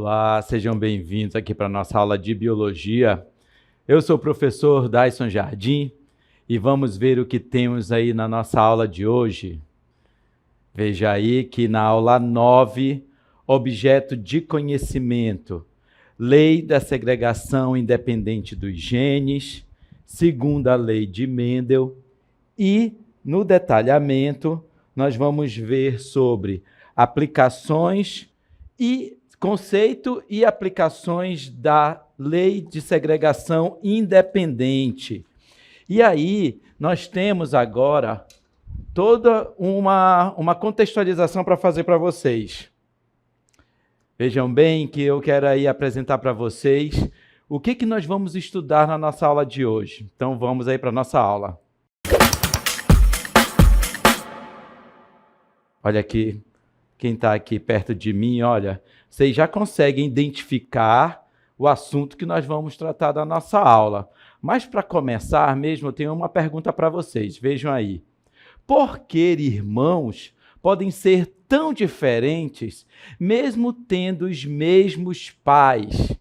Olá, sejam bem-vindos aqui para a nossa aula de Biologia. Eu sou o professor Daison Jardim e vamos ver o que temos aí na nossa aula de hoje. Veja aí que na aula 9, objeto de conhecimento, lei da segregação independente dos genes, segunda lei de Mendel, e no detalhamento nós vamos ver sobre aplicações e conceito e aplicações da lei de segregação independente. E aí nós temos agora toda uma contextualização para fazer para vocês. Vejam bem que eu quero aí apresentar para vocês o que nós vamos estudar na nossa aula de hoje. Então vamos aí para a nossa aula. Olha aqui, quem está aqui perto de mim, olha, vocês já conseguem identificar o assunto que nós vamos tratar da nossa aula. Mas para começar mesmo, eu tenho uma pergunta para vocês. Vejam aí. Por que irmãos podem ser tão diferentes, mesmo tendo os mesmos pais?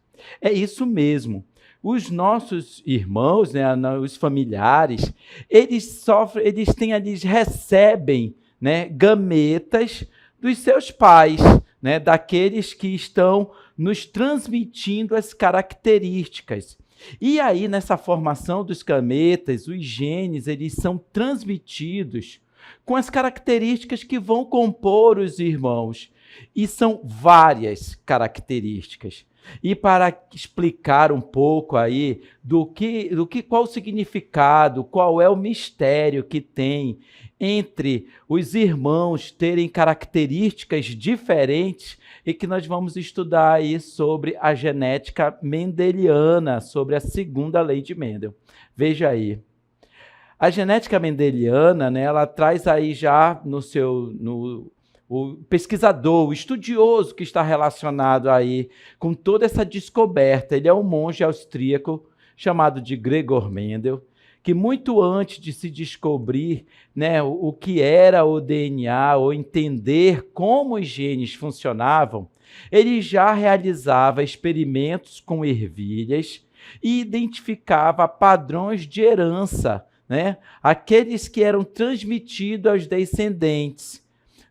É isso mesmo. Os nossos irmãos, né, os familiares, eles recebem, né, gametas dos seus pais, né, daqueles que estão nos transmitindo as características. E aí, nessa formação dos gametas, os genes, eles são transmitidos com as características que vão compor os irmãos. E são várias características. E para explicar um pouco aí qual o significado, qual é o mistério que tem entre os irmãos terem características diferentes, e que nós vamos estudar aí sobre a genética mendeliana, sobre a segunda lei de Mendel. Veja aí. A genética mendeliana, né, ela traz aí já o pesquisador, o estudioso que está relacionado aí com toda essa descoberta. Ele é um monge austríaco chamado de Gregor Mendel, que muito antes de se descobrir, né, o que era o DNA, ou entender como os genes funcionavam, ele já realizava experimentos com ervilhas e identificava padrões de herança, né, aqueles que eram transmitidos aos descendentes,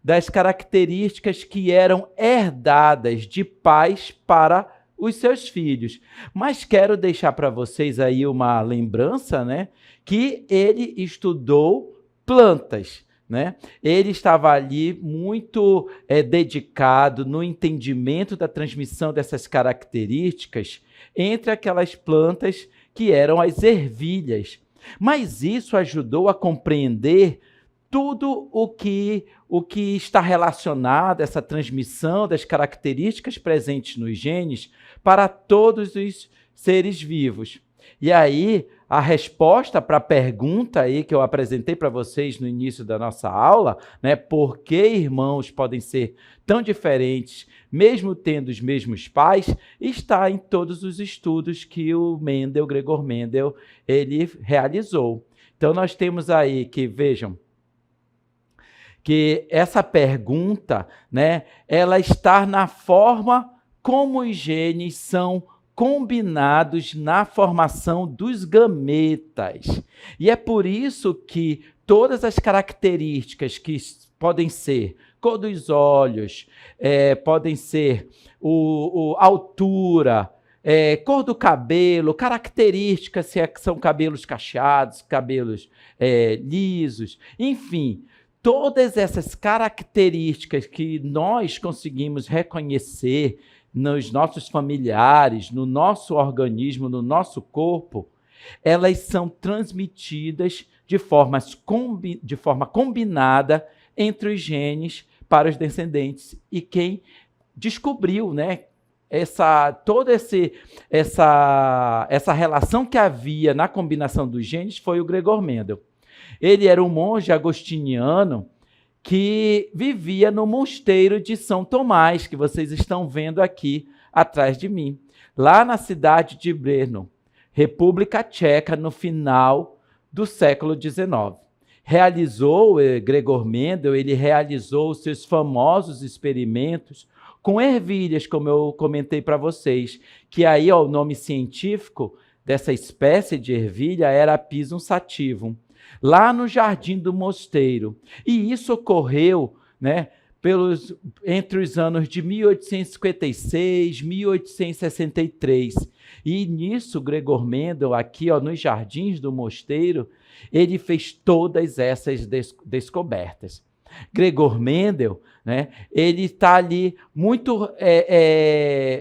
das características que eram herdadas de pais para os seus filhos. Mas quero deixar para vocês aí uma lembrança, né, que ele estudou plantas, né? Ele estava ali muito dedicado no entendimento da transmissão dessas características entre aquelas plantas que eram as ervilhas. Mas isso ajudou a compreender tudo o que está relacionado a essa transmissão das características presentes nos genes para todos os seres vivos. E aí, a resposta para a pergunta aí que eu apresentei para vocês no início da nossa aula, né, por que irmãos podem ser tão diferentes, mesmo tendo os mesmos pais, está em todos os estudos que o Gregor Mendel, ele realizou. Então, nós temos aí que, vejam, que essa pergunta, né, ela está na forma como os genes são combinados na formação dos gametas. E é por isso que todas as características que podem ser cor dos olhos, podem ser altura, cor do cabelo, características, se são cabelos cacheados, cabelos lisos, enfim, todas essas características que nós conseguimos reconhecer nos nossos familiares, no nosso organismo, no nosso corpo, elas são transmitidas de forma combinada entre os genes para os descendentes. E quem descobriu, né, toda essa relação que havia na combinação dos genes foi o Gregor Mendel. Ele era um monge agostiniano que vivia no mosteiro de São Tomás, que vocês estão vendo aqui atrás de mim, lá na cidade de Brno, República Tcheca, no final do século XIX. Gregor Mendel, ele realizou seus famosos experimentos com ervilhas, como eu comentei para vocês, que aí ó, o nome científico dessa espécie de ervilha era Pisum sativum, lá no Jardim do Mosteiro. E isso ocorreu, né, entre os anos de 1856 e 1863. E nisso, Gregor Mendel, aqui ó, nos Jardins do Mosteiro, ele fez todas essas descobertas. Gregor Mendel, né, ele está ali muito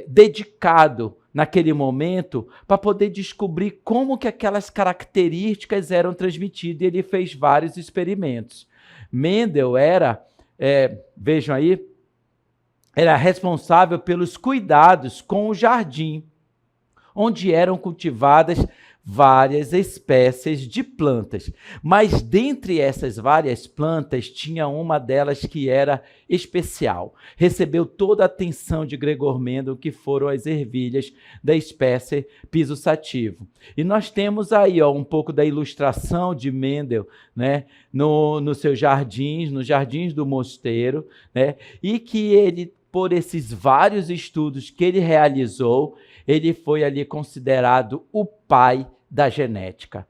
dedicado naquele momento para poder descobrir como que aquelas características eram transmitidas, e ele fez vários experimentos. Mendel era, vejam aí, era responsável pelos cuidados com o jardim, onde eram cultivadas várias espécies de plantas. Mas dentre essas várias plantas, tinha uma delas que era especial. Recebeu toda a atenção de Gregor Mendel, que foram as ervilhas da espécie Pisum sativum. E nós temos aí ó, um pouco da ilustração de Mendel, né, nos seus jardins, nos jardins do mosteiro, né, e que ele, por esses vários estudos que ele realizou, ele foi ali considerado o pai da genética.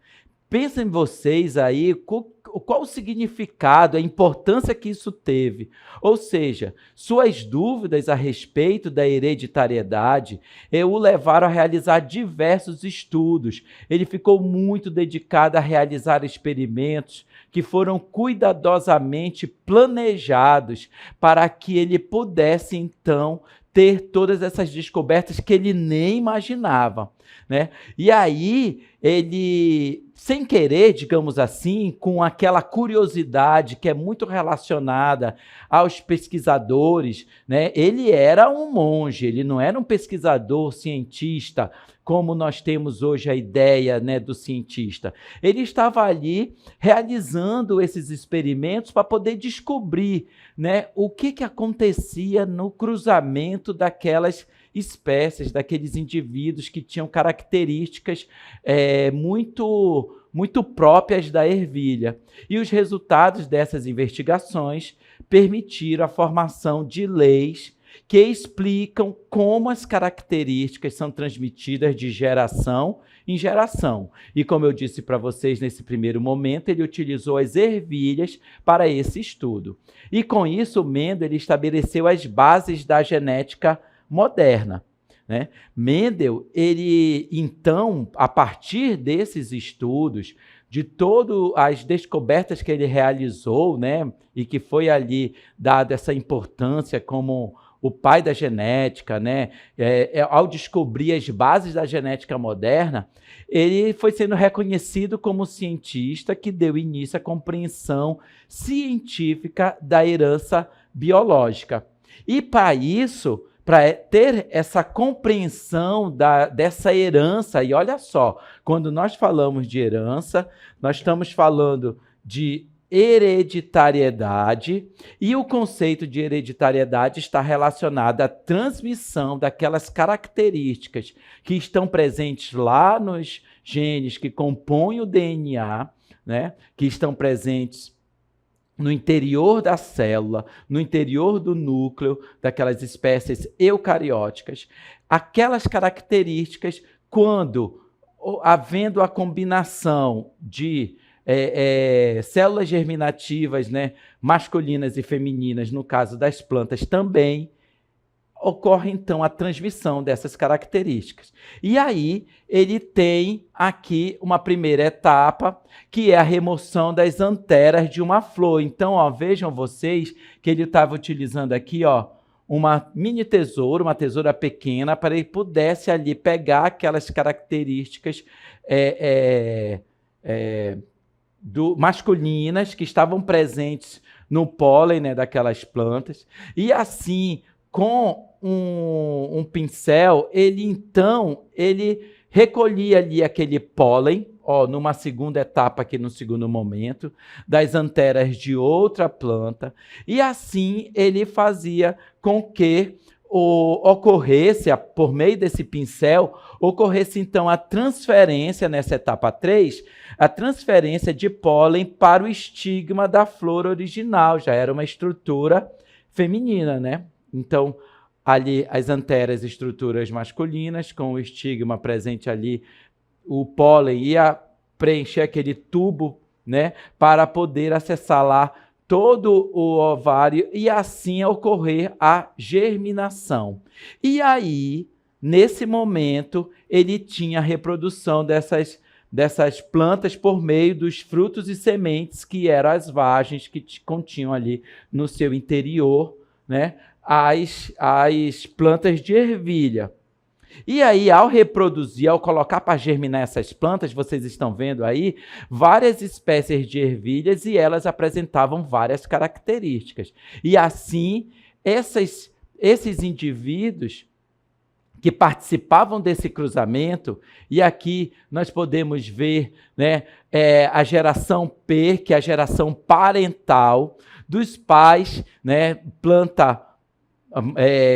Pensem vocês aí qual o significado, a importância que isso teve. Ou seja, suas dúvidas a respeito da hereditariedade o levaram a realizar diversos estudos. Ele ficou muito dedicado a realizar experimentos que foram cuidadosamente planejados para que ele pudesse, então, ter todas essas descobertas que ele nem imaginava, né? E aí, ele, sem querer, digamos assim, com aquela curiosidade que é muito relacionada aos pesquisadores, né? Ele era um monge, ele não era um pesquisador, cientista, como nós temos hoje a ideia, né, do cientista. Ele estava ali realizando esses experimentos para poder descobrir, né, o que acontecia no cruzamento daquelas espécies, daqueles indivíduos que tinham características muito próprias da ervilha. E os resultados dessas investigações permitiram a formação de leis que explicam como as características são transmitidas de geração em geração. E como eu disse para vocês nesse primeiro momento, ele utilizou as ervilhas para esse estudo. E com isso, Mendel ele estabeleceu as bases da genética moderna, né? Mendel, ele então, a partir desses estudos, de todas as descobertas que ele realizou, né, e que foi ali dada essa importância como o pai da genética, né, ao descobrir as bases da genética moderna, ele foi sendo reconhecido como cientista que deu início à compreensão científica da herança biológica. E para isso, para ter essa compreensão dessa herança, e olha só, quando nós falamos de herança, nós estamos falando de hereditariedade, e o conceito de hereditariedade está relacionado à transmissão daquelas características que estão presentes lá nos genes que compõem o DNA, né, que estão presentes no interior da célula, no interior do núcleo daquelas espécies eucarióticas, aquelas características, quando havendo a combinação de células germinativas, né, masculinas e femininas, no caso das plantas também, ocorre então a transmissão dessas características. E aí ele tem aqui uma primeira etapa, que é a remoção das anteras de uma flor. Então, ó, vejam vocês que ele estava utilizando aqui, ó, uma mini tesoura, uma tesoura pequena, para ele pudesse ali pegar aquelas características masculinas que estavam presentes no pólen, né, daquelas plantas, e assim, com um pincel, ele recolhia ali aquele pólen, ó, numa segunda etapa aqui no segundo momento, das anteras de outra planta, e assim ele fazia com que ocorresse, por meio desse pincel, ocorresse então a transferência, nessa etapa 3, a transferência de pólen para o estigma da flor original, já era uma estrutura feminina, né? Então, ali as anteras estruturas masculinas, com o estigma presente ali, o pólen ia preencher aquele tubo, né, para poder acessar lá todo o ovário e assim ocorrer a germinação. E aí, nesse momento, ele tinha a reprodução dessas plantas por meio dos frutos e sementes, que eram as vagens que continham ali no seu interior, né, as plantas de ervilha. E aí, ao reproduzir, ao colocar para germinar essas plantas, vocês estão vendo aí, várias espécies de ervilhas e elas apresentavam várias características. E assim, esses indivíduos que participavam desse cruzamento, e aqui nós podemos ver, né, a geração P, que é a geração parental dos pais, né, planta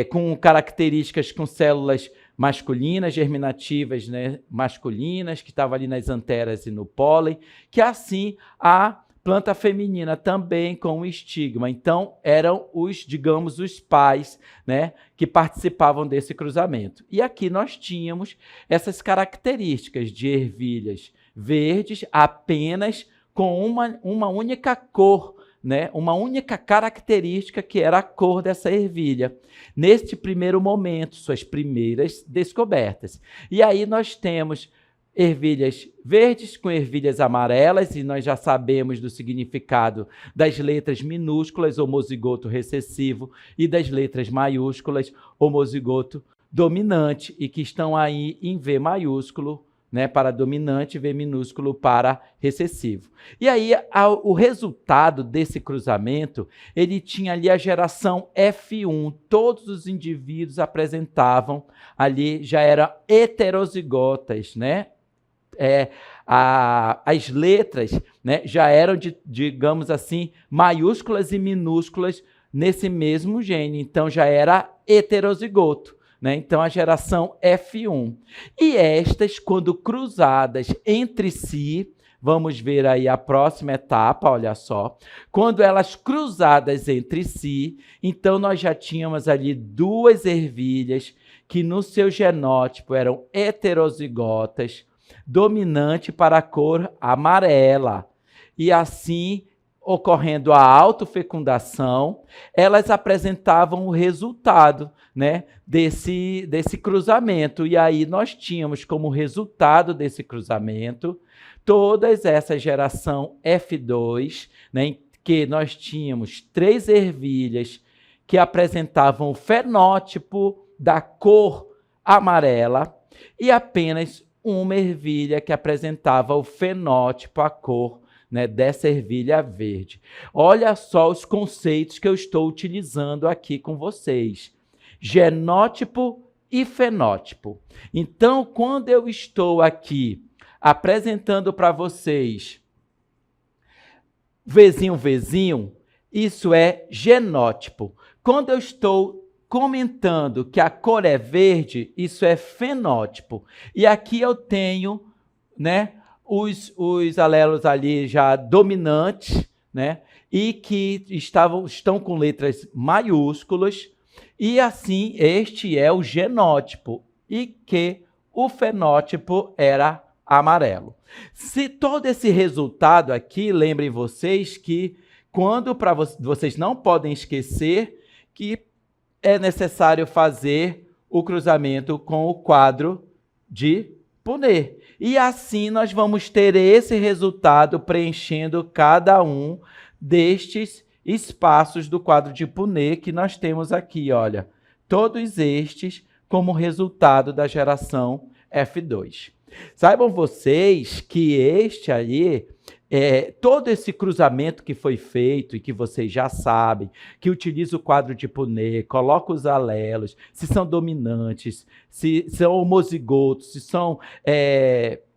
com características com células masculinas, germinativas, né, masculinas, que estavam ali nas anteras e no pólen, que assim a planta feminina também com o estigma. Então, eram digamos, os pais, né, que participavam desse cruzamento. E aqui nós tínhamos essas características de ervilhas verdes apenas com uma única cor, né? Uma única característica, que era a cor dessa ervilha. Neste primeiro momento, suas primeiras descobertas. E aí nós temos ervilhas verdes com ervilhas amarelas, e nós já sabemos do significado das letras minúsculas, homozigoto recessivo, e das letras maiúsculas, homozigoto dominante, e que estão aí em V maiúsculo, né, para dominante, V minúsculo para recessivo. E aí, o resultado desse cruzamento, ele tinha ali a geração F1. Todos os indivíduos apresentavam ali, já eram heterozigotas, né? As letras, né, já eram, digamos assim, maiúsculas e minúsculas nesse mesmo gene. Então, já era heterozigoto. Né? Então, a geração F1. E estas, quando cruzadas entre si, vamos ver aí a próxima etapa, olha só. Quando elas cruzadas entre si, então nós já tínhamos ali duas ervilhas que no seu genótipo eram heterozigotas, dominante para a cor amarela. E assim, ocorrendo a autofecundação, elas apresentavam o resultado, né, desse cruzamento. E aí nós tínhamos como resultado desse cruzamento todas essa geração F2, né, em que nós tínhamos 3 ervilhas que apresentavam o fenótipo da cor amarela e apenas uma ervilha que apresentava o fenótipo, a cor, né, dessa ervilha verde. Olha só os conceitos que eu estou utilizando aqui com vocês. Genótipo e fenótipo. Então, quando eu estou aqui apresentando para vocês Vzinho, isso é genótipo. Quando eu estou comentando que a cor é verde, isso é fenótipo. E aqui eu tenho, né, os alelos ali já dominantes, né, e que estão com letras maiúsculas, e assim este é o genótipo, e que o fenótipo era amarelo. Se todo esse resultado aqui, lembrem vocês que vocês não podem esquecer que é necessário fazer o cruzamento com o quadro de Punnett. E assim nós vamos ter esse resultado preenchendo cada um destes espaços do quadro de Punnett que nós temos aqui, olha. Todos estes como resultado da geração F2. Saibam vocês que este aí, todo esse cruzamento que foi feito e que vocês já sabem, que utiliza o quadro de Punnett, coloca os alelos, se são dominantes, se são homozigotos, se são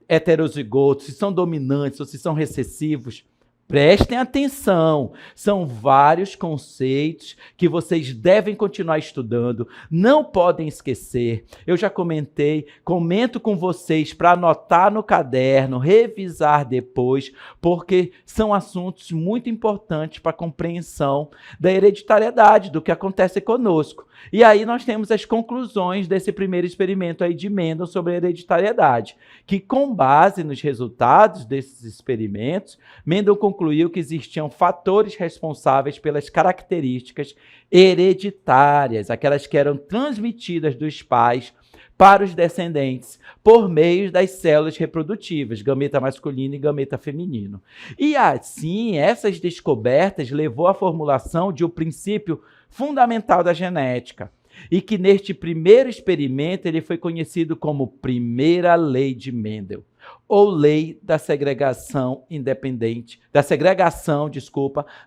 heterozigotos, se são dominantes ou se são recessivos, Prestem atenção, são vários conceitos que vocês devem continuar estudando, não podem esquecer. Eu já comentei, comento com vocês para anotar no caderno, revisar depois, porque são assuntos muito importantes para a compreensão da hereditariedade, do que acontece conosco. E aí nós temos as conclusões desse primeiro experimento aí de Mendel sobre a hereditariedade, que com base nos resultados desses experimentos, Mendel concluiu que existiam fatores responsáveis pelas características hereditárias, aquelas que eram transmitidas dos pais para os descendentes, por meio das células reprodutivas, gameta masculino e gameta feminino. E assim, essas descobertas levou à formulação de um princípio fundamental da genética, e que neste primeiro experimento ele foi conhecido como primeira lei de Mendel, ou lei da segregação independente,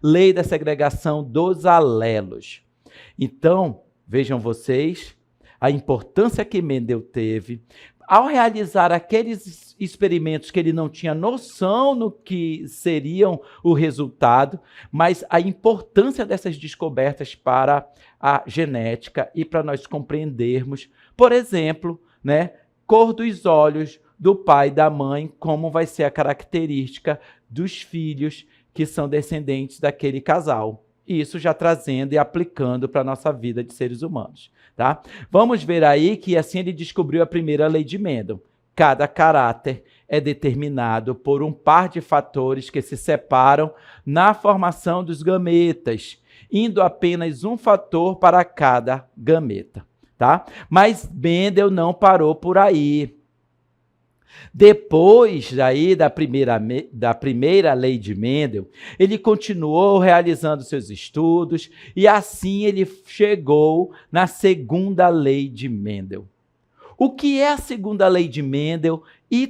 lei da segregação dos alelos. Então, vejam vocês a importância que Mendel teve ao realizar aqueles experimentos que ele não tinha noção no que seriam o resultado, mas a importância dessas descobertas para a genética e para nós compreendermos, por exemplo, cor dos olhos do pai e da mãe, como vai ser a característica dos filhos que são descendentes daquele casal. Isso já trazendo e aplicando para a nossa vida de seres humanos. Tá? Vamos ver aí que assim ele descobriu a primeira lei de Mendel. Cada caráter é determinado por um par de fatores que se separam na formação dos gametas, indo apenas um fator para cada gameta. Tá? Mas Mendel não parou por aí. Depois daí da primeira lei de Mendel, ele continuou realizando seus estudos e assim ele chegou na segunda lei de Mendel. O que é a segunda lei de Mendel e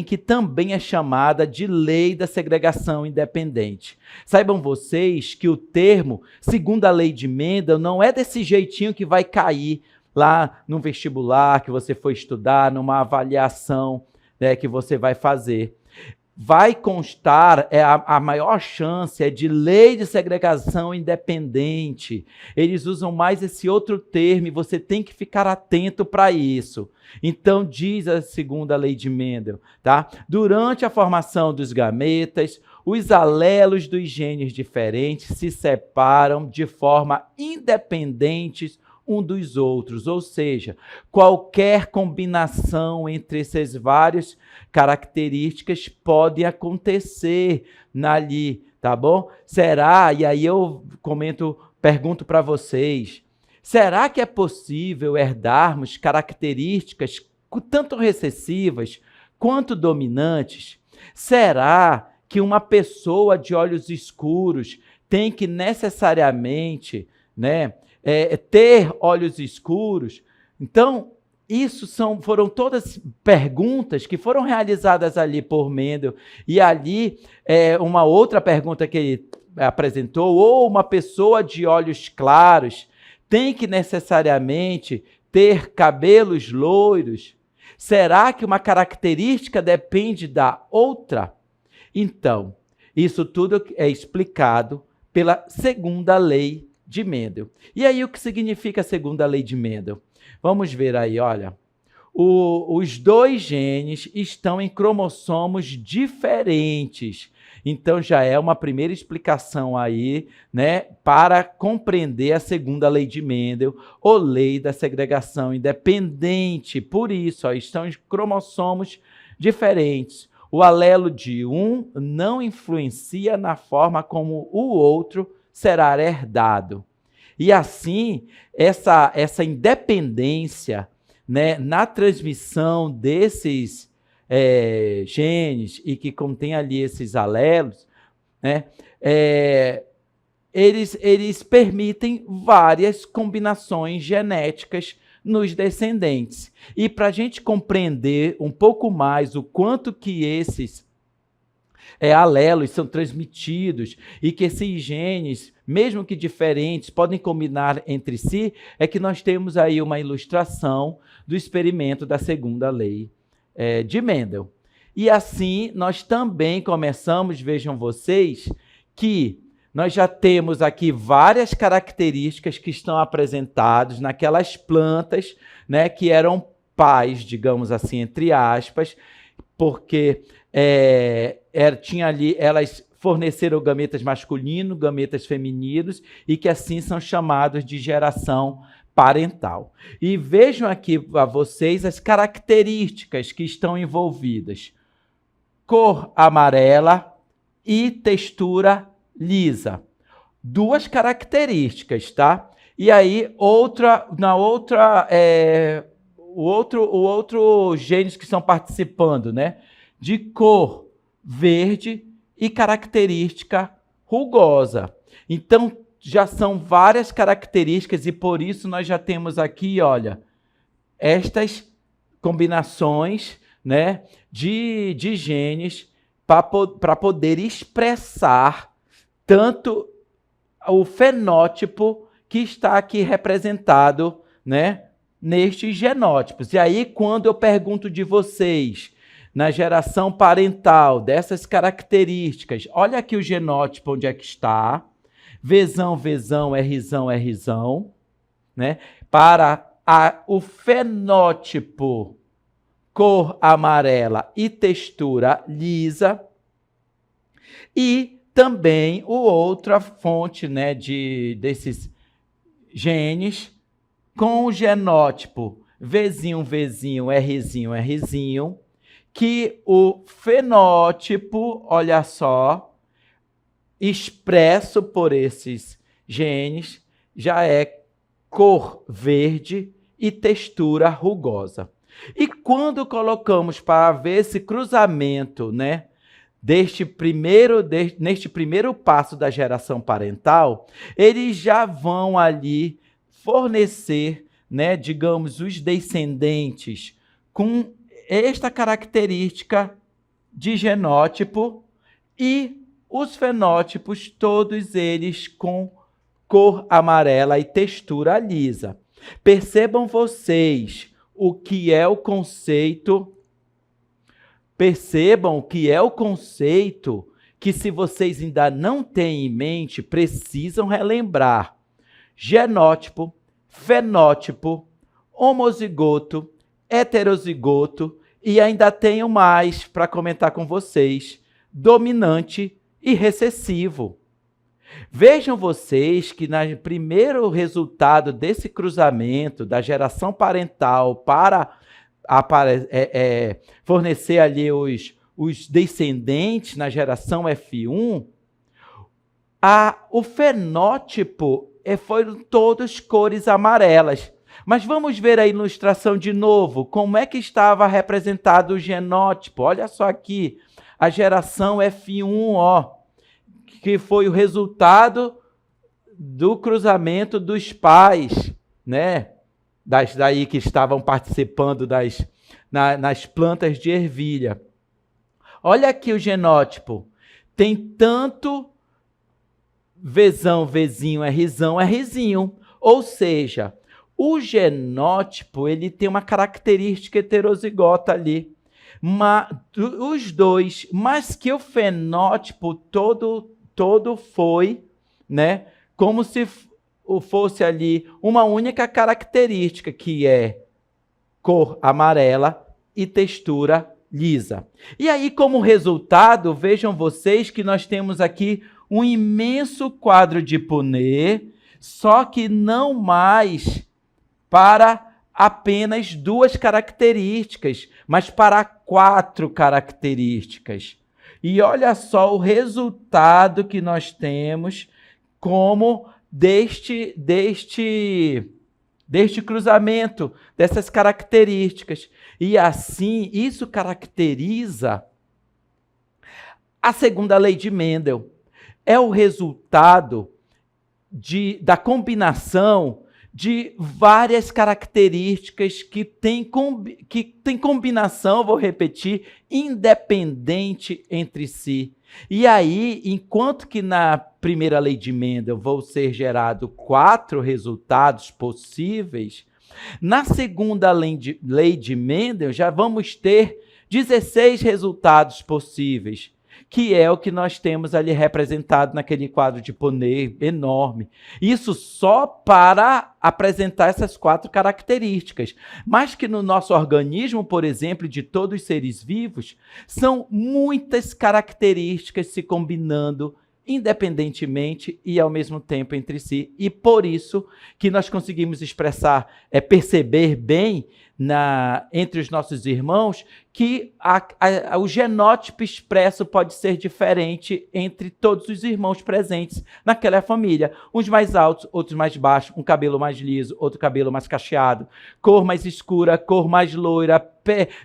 que também é chamada de lei da segregação independente? Saibam vocês que o termo segunda lei de Mendel não é desse jeitinho que vai cair lá no vestibular que você for estudar, numa avaliação que você vai fazer. Vai constar, a maior chance é de lei de segregação independente. Eles usam mais esse outro termo e você tem que ficar atento para isso. Então, diz a segunda lei de Mendel, tá? Durante a formação dos gametas, os alelos dos genes diferentes se separam de forma independente um dos outros, ou seja, qualquer combinação entre essas várias características pode acontecer ali, tá bom? Será? E aí eu pergunto para vocês, será que é possível herdarmos características tanto recessivas quanto dominantes? Será que uma pessoa de olhos escuros tem que necessariamente, ter olhos escuros? Então, isso foram todas perguntas que foram realizadas ali por Mendel. E ali, uma outra pergunta que ele apresentou, ou uma pessoa de olhos claros tem que necessariamente ter cabelos loiros? Será que uma característica depende da outra? Então, isso tudo é explicado pela segunda lei de Mendel. E aí, o que significa a segunda lei de Mendel? Vamos ver aí, olha. Os dois genes estão em cromossomos diferentes. Então, já é uma primeira explicação aí, para compreender a segunda lei de Mendel, ou lei da segregação independente. Por isso, estão em cromossomos diferentes. O alelo de um não influencia na forma como o outro será herdado. E assim, essa independência, na transmissão desses genes e que contém ali esses alelos, eles permitem várias combinações genéticas nos descendentes. E para a gente compreender um pouco mais o quanto que esses alelos são transmitidos e que esses genes, mesmo que diferentes, podem combinar entre si, é que nós temos aí uma ilustração do experimento da segunda lei de Mendel. E assim nós também começamos, vejam vocês, que nós já temos aqui várias características que estão apresentadas naquelas plantas, né, que eram pais, digamos assim, entre aspas, porque tinha ali, elas forneceram gametas masculinos, gametas femininos, e que assim são chamados de geração parental. E vejam aqui a vocês as características que estão envolvidas. Cor amarela e textura lisa. Duas características, tá? E aí, o outro genes que estão participando, né? De cor verde e característica rugosa. Então, já são várias características e por isso nós já temos aqui, olha, estas combinações, né, de genes para poder expressar tanto o fenótipo que está aqui representado, né, nestes genótipos. E aí, quando eu pergunto de vocês, na geração parental, dessas características, olha aqui o genótipo onde é que está, Vzão, Vzão, Rzão, Rzão, né, para o fenótipo cor amarela e textura lisa, e também outra fonte, né, desses genes com o genótipo Vzinho, Vzinho, Rzinho, Rzinho, que o fenótipo, olha só, expresso por esses genes, já é cor verde e textura rugosa. E quando colocamos para ver esse cruzamento, né, neste primeiro passo da geração parental, eles já vão ali fornecer, né, digamos, os descendentes com esta característica de genótipo e os fenótipos, todos eles com cor amarela e textura lisa. Percebam vocês o que é o conceito. Percebam o que é o conceito que, se vocês ainda não têm em mente, precisam relembrar. Genótipo, fenótipo, homozigoto, heterozigoto e ainda tenho mais para comentar com vocês, dominante e recessivo. Vejam vocês que no primeiro resultado desse cruzamento da geração parental para fornecer ali os descendentes na geração F1, o fenótipo foram todos cores amarelas. Mas vamos ver a ilustração de novo, como é que estava representado o genótipo. Olha só aqui, a geração F1, ó, que foi o resultado do cruzamento dos pais, né? Daí que estavam participando nas plantas de ervilha. Olha aqui o genótipo. Tem tanto Vzão, Vzinho, Rzão, Rzinho. Ou seja, o genótipo ele tem uma característica heterozigota ali. Os dois, mas que o fenótipo todo foi, né, como se fosse ali uma única característica, que é cor amarela e textura lisa. E aí, como resultado, vejam vocês que nós temos aqui um imenso quadro de Punnett, só que não mais para apenas 2 características, mas para 4 características. E olha só o resultado que nós temos como deste cruzamento, dessas características. E assim, isso caracteriza a segunda lei de Mendel. É o resultado da combinação de várias características que tem combinação, vou repetir, independente entre si. E aí, enquanto que na primeira lei de Mendel vão ser gerados 4 resultados possíveis, na segunda lei de Mendel já vamos ter 16 resultados possíveis, que é o que nós temos ali representado naquele quadro de Ponnet enorme. Isso só para apresentar essas 4 características, mas que no nosso organismo, por exemplo, de todos os seres vivos, são muitas características se combinando independentemente e ao mesmo tempo entre si. E por isso que nós conseguimos expressar, perceber bem entre os nossos irmãos que o genótipo expresso pode ser diferente entre todos os irmãos presentes naquela família. Uns mais altos, outros mais baixos, um cabelo mais liso, outro cabelo mais cacheado, cor mais escura, cor mais loira,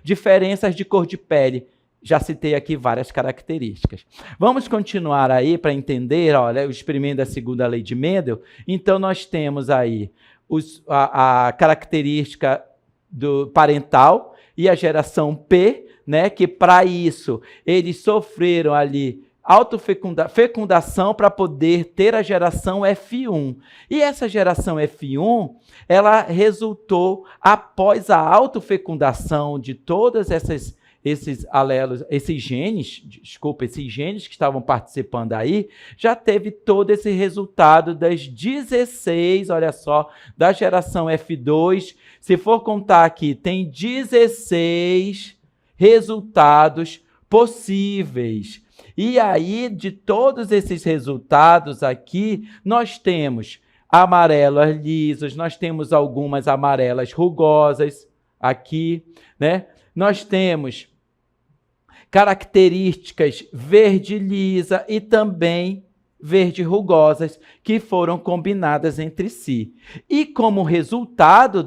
diferenças de cor de pele. Já citei aqui várias características. Vamos continuar aí para entender, olha, o experimento da segunda lei de Mendel. Então, nós temos aí a característica do parental e a geração P, né, que para isso eles sofreram ali fecundação para poder ter a geração F1. E essa geração F1, ela resultou após a autofecundação de todas esses alelos, esses genes que estavam participando aí, já teve todo esse resultado das 16, olha só, da geração F2. Se for contar aqui, tem 16 resultados possíveis. E aí, de todos esses resultados aqui, nós temos amarelas lisas, nós temos algumas amarelas rugosas aqui, né? Nós temos características verde lisa e também verde rugosas que foram combinadas entre si. E como resultado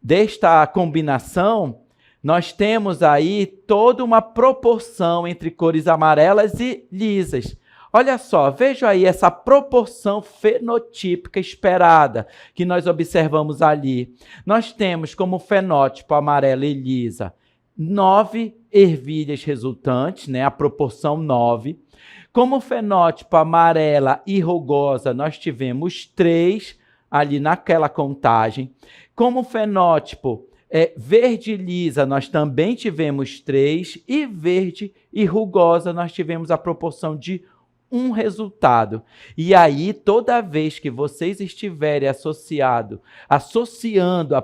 desta combinação, nós temos aí toda uma proporção entre cores amarelas e lisas. Olha só, veja aí essa proporção fenotípica esperada que nós observamos ali. Nós temos como fenótipo amarela e lisa 9 ervilhas resultantes, né? A proporção 9. Como fenótipo amarela e rugosa, nós tivemos 3 ali naquela contagem. Como fenótipo verde lisa, nós também tivemos 3. E verde e rugosa, nós tivemos a proporção de 1 resultado. E aí, toda vez que vocês estiverem associando a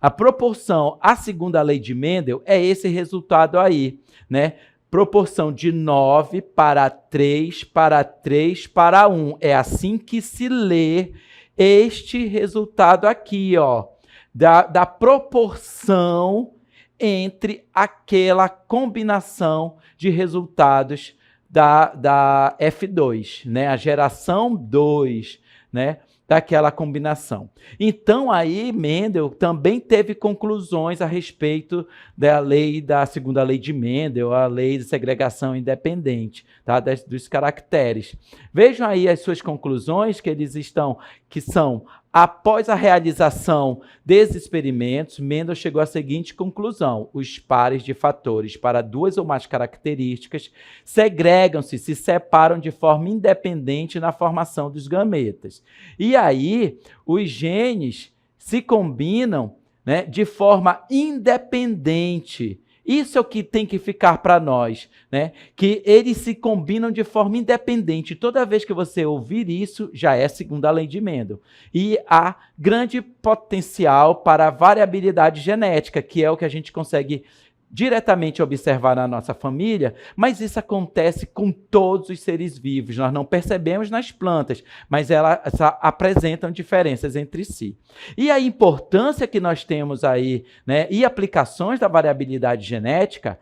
proporção à segunda lei de Mendel, é esse resultado aí, né? Proporção de 9 para 3 para 3 para 1. É assim que se lê este resultado aqui, ó, da proporção entre aquela combinação de resultados da F2, né? A geração 2, né? Daquela combinação. Então, aí, Mendel também teve conclusões a respeito da segunda lei de Mendel, a lei de segregação independente, tá? Dos caracteres. Vejam aí as suas conclusões, que são, após a realização desses experimentos, Mendel chegou à seguinte conclusão: os pares de fatores para 2 ou mais características segregam-se, se separam de forma independente na formação dos gametas. E aí, os genes se combinam, né, de forma independente. Isso é o que tem que ficar para nós, né? Que eles se combinam de forma independente. Toda vez que você ouvir isso, já é segunda lei de Mendel. E há grande potencial para a variabilidade genética, que é o que a gente consegue diretamente observar na nossa família, mas isso acontece com todos os seres vivos. Nós não percebemos nas plantas, mas elas apresentam diferenças entre si. E a importância que nós temos aí, né, e aplicações da variabilidade genética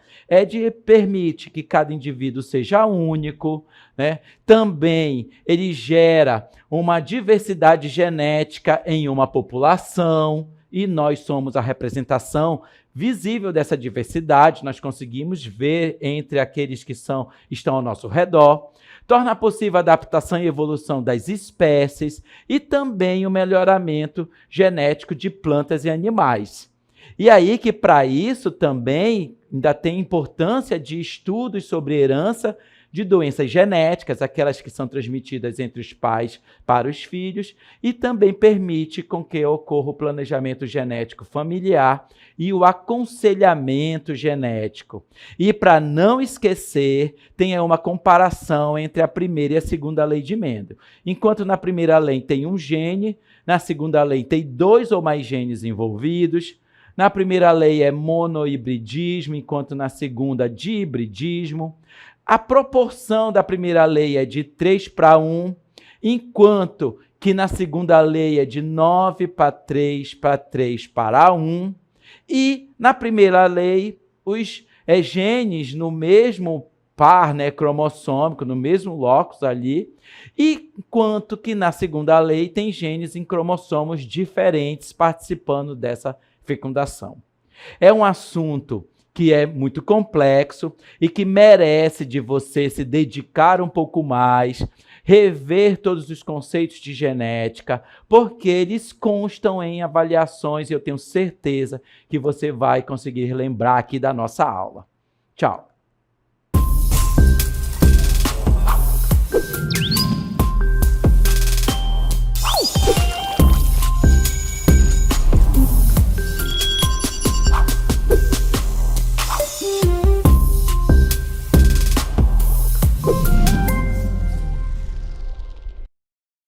permite que cada indivíduo seja único, né? Também ele gera uma diversidade genética em uma população, e nós somos a representação visível dessa diversidade, nós conseguimos ver entre aqueles que estão ao nosso redor, torna possível a adaptação e evolução das espécies e também o melhoramento genético de plantas e animais. E aí que para isso também ainda tem importância de estudos sobre herança de doenças genéticas, aquelas que são transmitidas entre os pais para os filhos, e também permite com que ocorra o planejamento genético familiar e o aconselhamento genético. E para não esquecer, tem uma comparação entre a primeira e a segunda lei de Mendel. Enquanto na primeira lei tem um gene, na segunda lei tem 2 ou mais genes envolvidos. Na primeira lei é monohibridismo, enquanto na segunda dihibridismo. A proporção da primeira lei é de 3:1, enquanto que na segunda lei é de 9:3 para 3:1. E na primeira lei, os genes no mesmo par, né, cromossômico, no mesmo locus ali, enquanto que na segunda lei tem genes em cromossomos diferentes participando dessa fecundação. É um assunto que é muito complexo e que merece de você se dedicar um pouco mais, rever todos os conceitos de genética, porque eles constam em avaliações e eu tenho certeza que você vai conseguir lembrar aqui da nossa aula. Tchau!